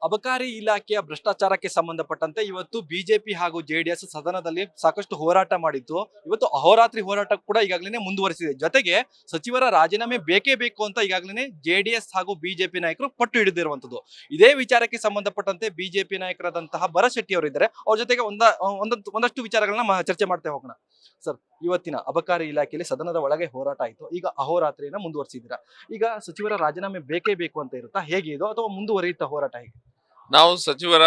ಅಬಕಾರಿ ಇಲಾಖೆಯ ಭ್ರಷ್ಟಾಚಾರಕ್ಕೆ ಸಂಬಂಧಪಟ್ಟಂತೆ ಇವತ್ತು ಬಿಜೆಪಿ ಹಾಗೂ ಜೆಡಿಎಸ್ ಸದನದಲ್ಲಿ ಸಾಕಷ್ಟು ಹೋರಾಟ ಮಾಡಿದ್ದು. ಇವತ್ತು ಅಹೋರಾತ್ರಿ ಹೋರಾಟ ಕೂಡ ಈಗಾಗಲೇ ಮುಂದುವರಿಸಿದೆ. ಜೊತೆಗೆ ಸಚಿವರ ರಾಜೀನಾಮೆ ಬೇಕೇ ಬೇಕು ಅಂತ ಈಗಾಗಲೇ ಜೆಡಿಎಸ್ ಹಾಗೂ ಬಿಜೆಪಿ ನಾಯಕರು ಪಟ್ಟು ಹಿಡಿದಿರುವಂತದ್ದು. ಇದೇ ವಿಚಾರಕ್ಕೆ ಸಂಬಂಧಪಟ್ಟಂತೆ ಬಿಜೆಪಿ ನಾಯಕರಾದಂತಹ ಭರತ್ ಶೆಟ್ಟಿ ಅವರು ಇದ್ದಾರೆ. ಅವ್ರ ಜೊತೆಗೆ ಒಂದಷ್ಟು ವಿಚಾರಗಳನ್ನ ಚರ್ಚೆ ಮಾಡ್ತಾ ಹೋಗೋಣ. ಸರ್, ಇವತ್ತಿನ ಅಬಕಾರಿ ಇಲಾಖೆಯಲ್ಲಿ ಸದನದ ಒಳಗೆ ಹೋರಾಟ ಆಯಿತು. ಈಗ ಅಹೋರಾತ್ರಿಯನ್ನ ಮುಂದುವರಿಸಿದ್ದೀರಾ. ಈಗ ಸಚಿವರ ರಾಜೀನಾಮೆ ಬೇಕೇ ಬೇಕು ಅಂತ ಇರುತ್ತಾ, ಹೇಗೆ ಇದು, ಅಥವಾ ಮುಂದುವರಿಯುತ್ತಾ ಹೋರಾಟ ಹೇಗೆ? ನಾವು ಸಚಿವರ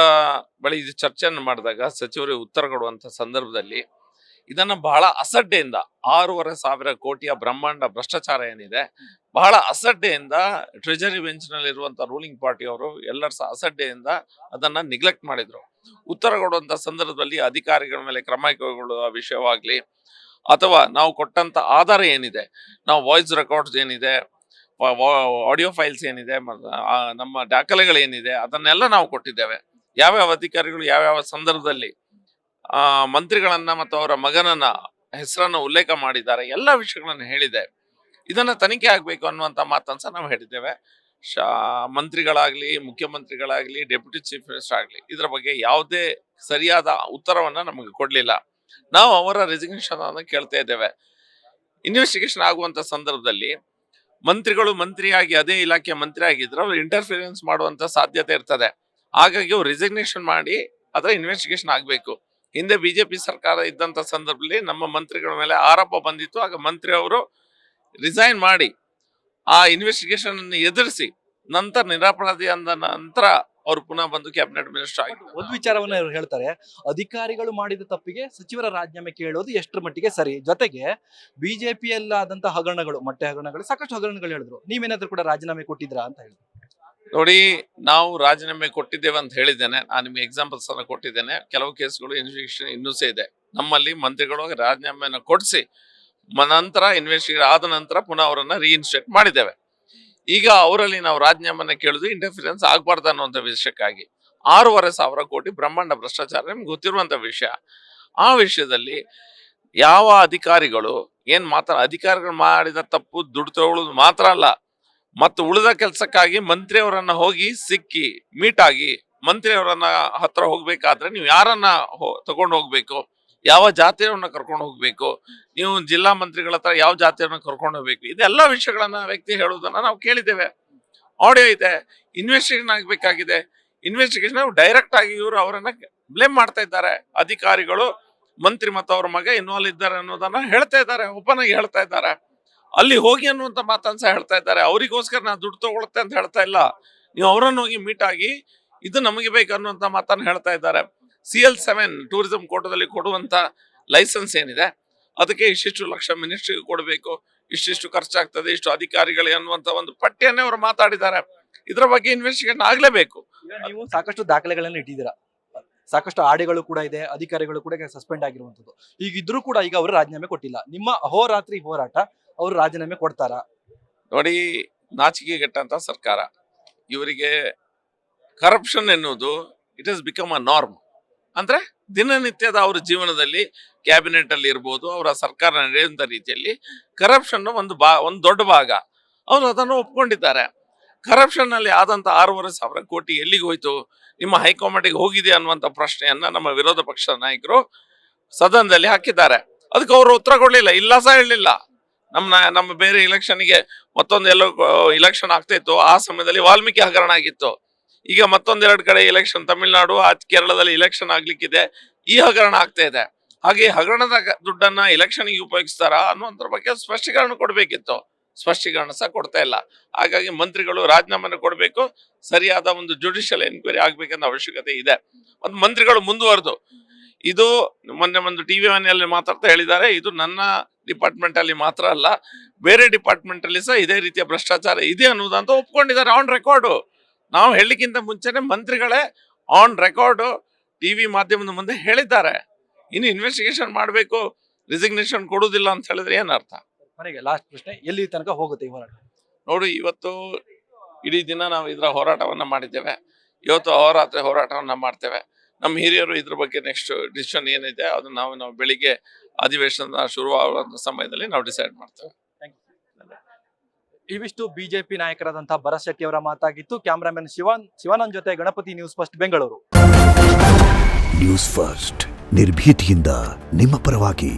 ಬಳಿ ಚರ್ಚೆಯನ್ನು ಮಾಡಿದಾಗ ಸಚಿವರಿಗೆ ಉತ್ತರ ಕೊಡುವಂತ ಸಂದರ್ಭದಲ್ಲಿ ಇದನ್ನ ಬಹಳ ಅಸಡ್ಡೆಯಿಂದ 6,500 ಕೋಟಿಯ ಬ್ರಹ್ಮಾಂಡ ಭ್ರಷ್ಟಾಚಾರ ಏನಿದೆ, ಬಹಳ ಅಸಡ್ಡೆಯಿಂದ ಟ್ರೆಜರಿ ಬೆಂಚ್ ನಲ್ಲಿ ಇರುವಂತ ರೂಲಿಂಗ್ ಪಾರ್ಟಿ ಅವರು ಎಲ್ಲರ ಅಸಡ್ಡೆಯಿಂದ ಅದನ್ನ ನಿಗ್ಲೆಕ್ಟ್ ಮಾಡಿದ್ರು. ಉತ್ತರ ಕೊಡುವಂತ ಸಂದರ್ಭದಲ್ಲಿ ಅಧಿಕಾರಿಗಳ ಮೇಲೆ ಕ್ರಮ ಕೈಗೊಳ್ಳುವ ವಿಷಯವಾಗ್ಲಿ, ಅಥವಾ ನಾವು ಕೊಟ್ಟಂತ ಆಧಾರ ಏನಿದೆ, ನಾವು ವಾಯ್ಸ್ ರೆಕಾರ್ಡ್ಸ್ ಏನಿದೆ, ಆಡಿಯೋ ಫೈಲ್ಸ್ ಏನಿದೆ, ನಮ್ಮ ದಾಖಲೆಗಳೇನಿದೆ, ಅದನ್ನೆಲ್ಲ ನಾವು ಕೊಟ್ಟಿದ್ದೇವೆ. ಯಾವ್ಯಾವ ಅಧಿಕಾರಿಗಳು ಯಾವ್ಯಾವ ಸಂದರ್ಭದಲ್ಲಿ ಮಂತ್ರಿಗಳನ್ನ ಮತ್ತು ಅವರ ಮಗನನ್ನ ಹೆಸರನ್ನ ಉಲ್ಲೇಖ ಮಾಡಿದ್ದಾರೆ, ಎಲ್ಲ ವಿಷಯಗಳನ್ನು ಹೇಳಿದೆ. ಇದನ್ನ ತನಿಖೆ ಆಗ್ಬೇಕು ಅನ್ನುವಂತ ಮಾತನ್ನ ನಾವು ಹೇಳಿದ್ದೇವೆ. ಮಂತ್ರಿಗಳಾಗ್ಲಿ, ಮುಖ್ಯಮಂತ್ರಿಗಳಾಗ್ಲಿ, ಡೆಪ್ಯೂಟಿ ಚೀಫ್ ಮಿನಿಸ್ಟರ್ ಆಗ್ಲಿ ಇದರ ಬಗ್ಗೆ ಯಾವುದೇ ಸರಿಯಾದ ಉತ್ತರವನ್ನ ನಮಗೆ ಕೊಡ್ಲಿಲ್ಲ. ನಾವು ಅವರ ರೆಸಿಗ್ನೇಷನ್ ಅನ್ನು ಕೇಳ್ತಾ ಇದ್ದೇವೆ. ಇನ್ವೆಸ್ಟಿಗೇಷನ್ ಆಗುವಂತ ಸಂದರ್ಭದಲ್ಲಿ ಮಂತ್ರಿಗಳು ಮಂತ್ರಿಯಾಗಿ ಅದೇ ಇಲಾಖೆ ಮಂತ್ರಿ ಆಗಿದ್ರೆ ಅವ್ರು ಇಂಟರ್ಫಿರೆನ್ಸ್ ಮಾಡುವಂತ ಸಾಧ್ಯತೆ ಇರ್ತದೆ. ಹಾಗಾಗಿ ಅವ್ರು ರಿಸಿಗ್ನೇಷನ್ ಮಾಡಿ ಅದರ ಇನ್ವೆಸ್ಟಿಗೇಷನ್ ಆಗ್ಬೇಕು. ಹಿಂದೆ ಬಿಜೆಪಿ ಸರ್ಕಾರ ಇದ್ದಂತ ಸಂದರ್ಭದಲ್ಲಿ ನಮ್ಮ ಮಂತ್ರಿಗಳ ಮೇಲೆ ಆರೋಪ ಬಂದಿತ್ತು. ಆಗ ಮಂತ್ರಿ ಅವರು ರಿಸೈನ್ ಮಾಡಿ ಆ ಇನ್ವೆಸ್ಟಿಗೇಷನ್ ಅನ್ನು ಎದುರಿಸಿ ನಂತರ ನಿರಪರಾಧಿ ಅಂದ ನಂತರ ಅವರು ಪುನಃ ಬಂದು ಕ್ಯಾಬಿನೆಟ್ ಮಿನಿಸ್ಟರ್ ಆಗಿದ್ರು. ಒಂದು ವಿಚಾರವನ್ನ ಇವರು ಹೇಳ್ತಾರೆ, ಅಧಿಕಾರಿಗಳು ಮಾಡಿದ ತಪ್ಪಿಗೆ ಸಚಿವರ ರಾಜೀನಾಮೆ ಕೇಳೋದು ಎಷ್ಟರ ಮಟ್ಟಿಗೆ ಸರಿ. ಜೊತೆಗೆ ಬಿಜೆಪಿಯಲ್ಲಾದಂತಹ ಹಗರಣಗಳು, ಮೊಟ್ಟೆ ಹಗರಣಗಳು, ಸಾಕಷ್ಟು ಹಗರಣಗಳು ಹೇಳಿದ್ರು. ನೀವೇನಾದ್ರೂ ಕೂಡ ರಾಜೀನಾಮೆ ಕೊಟ್ಟಿದ್ರಾ ಅಂತ ಹೇಳಿದ್ರು. ನೋಡಿ, ನಾವು ರಾಜೀನಾಮೆ ಕೊಟ್ಟಿದ್ದೇವೆ ಅಂತ ಹೇಳಿದ್ದೇನೆ. ನಾನು ನಿಮ್ಗೆ ಎಕ್ಸಾಂಪಲ್ಸ್ ಅನ್ನ ಕೊಟ್ಟಿದ್ದೇನೆ. ಕೆಲವು ಕೇಸ್ಗಳು ಇನ್ವೆಸ್ಟಿಗೇಷನ್ ಇನ್ನೂ ಸಹ ಇದೆ. ನಮ್ಮಲ್ಲಿ ಮಂತ್ರಿಗಳು ರಾಜೀನಾಮೆಯನ್ನು ಕೊಡಿಸಿ ನಂತರ ಇನ್ವೆಸ್ಟಿಗೇಷನ್ ಆದ ನಂತರ ಪುನಃ ಅವರನ್ನ ರೀಇನ್ಸ್ಟೇಟ್ ಮಾಡಿದ್ದೇವೆ. ಈಗ ಅವರಲ್ಲಿ ನಾವು ರಾಜೀನಾಮೆಯನ್ನು ಕೇಳುದು ಇಂಟರ್ಫಿರೆನ್ಸ್ ಆಗ್ಬಾರ್ದು ಅನ್ನುವಂಥ ವಿಷಯಕ್ಕಾಗಿ. 6,500 ಕೋಟಿ ಬ್ರಹ್ಮಾಂಡ ಭ್ರಷ್ಟಾಚಾರ ನಿಮ್ಗೆ ಗೊತ್ತಿರುವಂತ ವಿಷಯ. ಆ ವಿಷಯದಲ್ಲಿ ಯಾವ ಅಧಿಕಾರಿಗಳು ಅಧಿಕಾರಿಗಳು ಮಾಡಿದ ತಪ್ಪು ದುಡ್ಡು ತಗೊಳ್ಳೋದು ಮಾತ್ರ ಅಲ್ಲ, ಮತ್ತು ಉಳಿದ ಕೆಲಸಕ್ಕಾಗಿ ಮಂತ್ರಿಯವರನ್ನ ಹೋಗಿ ಸಿಕ್ಕಿ ಮೀಟ್ ಆಗಿ ಮಂತ್ರಿಯವರನ್ನ ಹತ್ರ ಹೋಗ್ಬೇಕಾದ್ರೆ ನೀವು ಯಾರನ್ನ ತಗೊಂಡು ಹೋಗ್ಬೇಕು, ಯಾವ ಜಾತಿಯವ್ರನ್ನ ಕರ್ಕೊಂಡು ಹೋಗ್ಬೇಕು, ನೀವು ಜಿಲ್ಲಾ ಮಂತ್ರಿಗಳ ಹತ್ರ ಯಾವ ಜಾತಿಯವ್ರನ್ನ ಕರ್ಕೊಂಡು ಹೋಗ್ಬೇಕು, ಇದೆಲ್ಲ ವಿಷಯಗಳನ್ನ ವ್ಯಕ್ತಿ ಹೇಳುವುದನ್ನ ನಾವು ಕೇಳಿದ್ದೇವೆ. ಆಡಿಯೋ ಇದೆ. ಇನ್ವೆಸ್ಟಿಗೇಷನ್ ಆಗ್ಬೇಕಾಗಿದೆ. ಇನ್ವೆಸ್ಟಿಗೇಷನ್ ಡೈರೆಕ್ಟ್ ಆಗಿ ಇವರು ಅವರನ್ನ ಬ್ಲೇಮ್ ಮಾಡ್ತಾ ಇದ್ದಾರೆ. ಅಧಿಕಾರಿಗಳು ಮಂತ್ರಿ ಮತ್ತು ಅವ್ರ ಮಗ ಇನ್ವಾಲ್ವ್ ಇದ್ದಾರೆ ಅನ್ನೋದನ್ನ ಹೇಳ್ತಾ ಇದ್ದಾರೆ, ಓಪನ್ ಆಗಿ ಹೇಳ್ತಾ ಇದ್ದಾರೆ. ಅಲ್ಲಿ ಹೋಗಿ ಅನ್ನುವಂತ ಮಾತನ್ನ ಹೇಳ್ತಾ ಇದ್ದಾರೆ. ಅವರಿಗೋಸ್ಕರ ನಾ ದುಡ್ಡು ತಗೊಳುತ್ತೆ ಅಂತ ಹೇಳ್ತಾ ಇಲ್ಲ, ನೀವು ಅವರನ್ನು ಹೋಗಿ ಮೀಟ್ ಆಗಿ ಇದು ನಮಗೆ ಬೇಕು ಅನ್ನುವಂತ ಮಾತನ್ನ ಹೇಳ್ತಾ ಇದ್ದಾರೆ. CL7 ಟೂರಿಸಂ ಕೋಟದಲ್ಲಿ ಕೊಡುವಂತ ಲೈಸೆನ್ಸ್ ಏನಿದೆ, ಅದಕ್ಕೆ ಇಷ್ಟಿಷ್ಟು ಲಕ್ಷ ಮಿನಿಸ್ಟ್ರಿಗೆ ಕೊಡಬೇಕು, ಇಷ್ಟಿಷ್ಟು ಖರ್ಚಾಗ್ತದೆ, ಇಷ್ಟು ಅಧಿಕಾರಿಗಳೇ ಅನ್ನುವಂತ ಒಂದು ಪಟ್ಟಿಯನ್ನೇ ಅವರು ಮಾತಾಡಿದ್ದಾರೆ. ಇದರ ಬಗ್ಗೆ ಇನ್ವೆಸ್ಟಿಗೇಷನ್ ಆಗ್ಲೇಬೇಕು. ನೀವು ಸಾಕಷ್ಟು ದಾಖಲೆಗಳನ್ನು ಇಟ್ಟಿದ್ದೀರಾ, ಸಾಕಷ್ಟು ಆಡಿಗಳು ಕೂಡ ಇದೆ, ಅಧಿಕಾರಿಗಳು ಕೂಡ ಸಸ್ಪೆಂಡ್ ಆಗಿರುವಂತದ್ದು. ಈಗಿದ್ರೂ ಕೂಡ ಈಗ ಅವರು ರಾಜೀನಾಮೆ ಕೊಟ್ಟಿಲ್ಲ. ನಿಮ್ಮ ಅಹೋರಾತ್ರಿ ಹೋರಾಟ ಅವರು ರಾಜೀನಾಮೆ ಕೊಡ್ತಾರಾ? ನೋಡಿ, ನಾಚಿಕೆಗೆಟ್ಟಂತ ಸರ್ಕಾರ. ಇವರಿಗೆ ಕರಪ್ಷನ್ ಎನ್ನುವುದು it has become a norm. ಅಂದ್ರೆ ದಿನನಿತ್ಯದ ಅವರ ಜೀವನದಲ್ಲಿ ಕ್ಯಾಬಿನೆಟ್ ಅಲ್ಲಿ ಇರ್ಬೋದು, ಅವರ ಸರ್ಕಾರ ನಡೆಯುವಂತ ರೀತಿಯಲ್ಲಿ ಕರಪ್ಷನ್ ಒಂದು ದೊಡ್ಡ ಭಾಗ. ಅವರು ಅದನ್ನು ಒಪ್ಕೊಂಡಿದ್ದಾರೆ. ಕರಪ್ಷನ್ ಅಲ್ಲಿ ಆದಂತ 6,500 ಕೋಟಿ ಎಲ್ಲಿಗೆ ಹೋಯ್ತು, ನಿಮ್ಮ ಹೈಕಮಾಂಡಿಗೆ ಹೋಗಿದೆ ಅನ್ನುವಂತ ಪ್ರಶ್ನೆಯನ್ನ ನಮ್ಮ ವಿರೋಧ ಪಕ್ಷದ ನಾಯಕರು ಸದನದಲ್ಲಿ ಹಾಕಿದ್ದಾರೆ. ಅದಕ್ಕೆ ಅವರು ಉತ್ತರ ಕೊಡ್ಲಿಲ್ಲ, ಇಲ್ಲ ಸಹ ಹೇಳಲಿಲ್ಲ. ನಮ್ಮ ಬೇರೆ ಇಲೆಕ್ಷನ್ಗೆ ಮತ್ತೊಂದು ಎಲ್ಲೋ ಇಲೆಕ್ಷನ್ ಆಗ್ತಾ ಇತ್ತು, ಆ ಸಮಯದಲ್ಲಿ ವಾಲ್ಮೀಕಿ ಹಗರಣ ಆಗಿತ್ತು. ಈಗ ಮತ್ತೊಂದೆರಡು ಕಡೆ ಇಲೆಕ್ಷನ್, ತಮಿಳುನಾಡು, ಕೇರಳದಲ್ಲಿ ಇಲೆಕ್ಷನ್ ಆಗ್ಲಿಕ್ಕಿದೆ, ಈ ಹಗರಣ ಆಗ್ತಾ ಇದೆ. ಹಾಗೆ ಹಗರಣದ ದುಡ್ಡನ್ನ ಇಲೆಕ್ಷನ್ಗೆ ಉಪಯೋಗಿಸ್ತಾರ ಅನ್ನುವಂದ್ರ ಬಗ್ಗೆ ಸ್ಪಷ್ಟೀಕರಣ ಕೊಡ್ಬೇಕಿತ್ತು. ಸ್ಪಷ್ಟೀಕರಣ ಸಹ ಕೊಡ್ತಾ ಇಲ್ಲ. ಹಾಗಾಗಿ ಮಂತ್ರಿಗಳು ರಾಜೀನಾಮೆಯನ್ನು ಕೊಡಬೇಕು, ಸರಿಯಾದ ಒಂದು ಜುಡಿಷಿಯಲ್ ಎನ್ಕ್ವೈರಿ ಆಗ್ಬೇಕನ್ನೋ ಅವಶ್ಯಕತೆ ಇದೆ. ಒಂದು ಮಂತ್ರಿಗಳು ಮುಂದುವರೆದು ಇದು ಮೊನ್ನೆ ಒಂದು ಟಿವಿ ಮನೆಯಲ್ಲಿ ಮಾತಾಡ್ತಾ ಹೇಳಿದ್ದಾರೆ, ಇದು ನನ್ನ ಡಿಪಾರ್ಟ್ಮೆಂಟ್ ಅಲ್ಲಿ ಮಾತ್ರ ಅಲ್ಲ, ಬೇರೆ ಡಿಪಾರ್ಟ್ಮೆಂಟ್ ಅಲ್ಲಿ ಸಹ ಇದೇ ರೀತಿಯ ಭ್ರಷ್ಟಾಚಾರ ಇದೆ ಅನ್ನೋದಂತ ಒಪ್ಕೊಂಡಿದ್ದಾರೆ ಆನ್ ರೆಕಾರ್ಡು. ನಾವು ಹೇಳಲಿಕ್ಕಿಂತ ಮುಂಚೆನೆ ಮಂತ್ರಿಗಳೇ ಆನ್ ರೆಕಾರ್ಡ್ ಟಿವಿ ಮಾಧ್ಯಮದ ಮುಂದೆ ಹೇಳಿದ್ದಾರೆ. ಇನ್ನು ಇನ್ವೆಸ್ಟಿಗೇಷನ್ ಮಾಡಬೇಕು, ರಿಸಿಗ್ನೇಷನ್ ಕೊಡುವುದಿಲ್ಲ ಅಂತ ಹೇಳಿದ್ರೆ ಏನ್ ಅರ್ಥ? ಮನೆಗೆ ಲಾಸ್ಟ್ ಪ್ರಶ್ನೆ, ಎಲ್ಲಿ ತನಕ ಹೋಗುತ್ತೆ ಈ ಹೋರಾಟ? ನೋಡಿ, ಇವತ್ತು ಇಡೀ ದಿನ ನಾವು ಇದರ ಹೋರಾಟವನ್ನ ಮಾಡಿದ್ದೇವೆ. ಇವತ್ತು ಅಹೋರಾತ್ರಿ ಹೋರಾಟವನ್ನ ಮಾಡ್ತೇವೆ. ನಮ್ಮ ಹಿರಿಯರು ಇದ್ರ ಬಗ್ಗೆ ನೆಕ್ಸ್ಟ್ ಡಿಸಿಷನ್ ಏನಿದೆ ಅದನ್ನ ನಾವು ಬೆಳಿಗ್ಗೆ ಅಧಿವೇಶನ ಶುರುವಾಗುವ ಸಮಯದಲ್ಲಿ ನಾವು ಡಿಸೈಡ್ ಮಾಡ್ತೇವೆ. ಇವಿಷ್ಟು ಬಿಜೆಪಿ ನಾಯಕರಾದಂತಹ ಭರತ್ ಶೆಟ್ಟಿ ಅವರ ಮಾತಾಗಿತ್ತು. ಕ್ಯಾಮರಾಮನ್ ಶಿವಾನಂದ್ ಜೊತೆ Ganapati, news first Bengaluru. News first ನಿರ್ಭೀತಿಯಿಂದ ನಿಮ್ಮ ಪರವಾಗಿ.